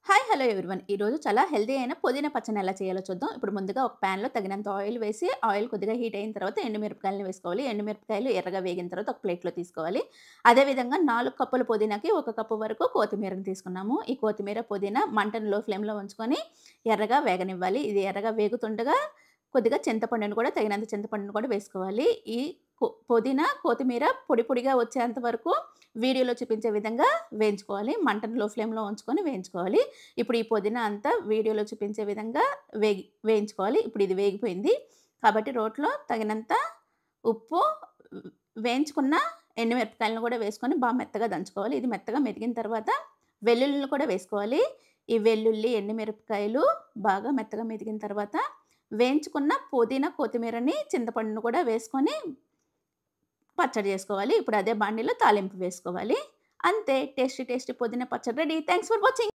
Hi! Hello everyone. ఈరోజు చాలా healthy అయిన పుదీనా పచ్చడిని ఎలా చేయాలో చూద్దాం. ఇప్పుడు ముందుగా ఒక పాన్‌లో తగినంత ఆయిల్ వేసి, ఆయిల్ కొద్దిగా హీట్ అయిన తర్వాత ఎండుమిరపకాయలను వేసుకోవాలి. ఎండుమిరపకాయలు ఎర్రగా వేగిన తర్వాత ఒక ప్లేట్‌లో తీసుకోవాలి. అదే విధంగా 4 కప్పుల పుదీనాకి 1 కప్పు వరకు కొత్తిమీరని తీసుకున్నాము. ఈ కొత్తిమీర, పుదీనా మంటను లో ఫ్లేమ్‌లో ఉంచుకొని ఎర్రగా వేగనివ్వాలి. ఇది ఎర్రగా వేగుతుండగా కొద్దిగా చింతపండును కూడా తగినంత చింతపండును కూడా వేసుకోవాలి. ఈ పుదీనా, కొత్తిమీర పొడి పొడిగా వచ్చేంత వరకు వీడియోలో చూపించే విధంగా వేయించుకోవాలి. మంటను లో ఫ్లేమ్‌లో ఉంచుకొని వేయించుకోవాలి. ఇప్పుడు ఈ పుదీనా అంతా వీడియోలో చూపించే విధంగా వేయించుకోవాలి. ఇప్పుడు ఇది వేగిపోయింది. కాబట్టి రోట్లో తగినంత ఉప్పు, వేయించుకున్న ఎండుమిరపకాయలను కూడా వేసుకొని మెత్తగా దంచుకోవాలి. ఇది మెత్తగా మెదిగిన తర్వాత వెల్లుల్లిని కూడా వేసుకోవాలి. ఈ వెల్లుల్లి, ఎండుమిరపకాయలు బాగా మెత్తగా మెదిగిన తర్వాత వేయించుకున్న పుదీనా, కొత్తిమీరని, చింతపండును కూడా వేసుకొని పచ్చడి చేసుకోవాలి. ఇప్పుడు అదే బాండీలో తాలింపు వేసుకోవాలి. అంతే టేస్టీ టేస్టీ పుదీనా పచ్చడి రెడీ. Thanks for watching.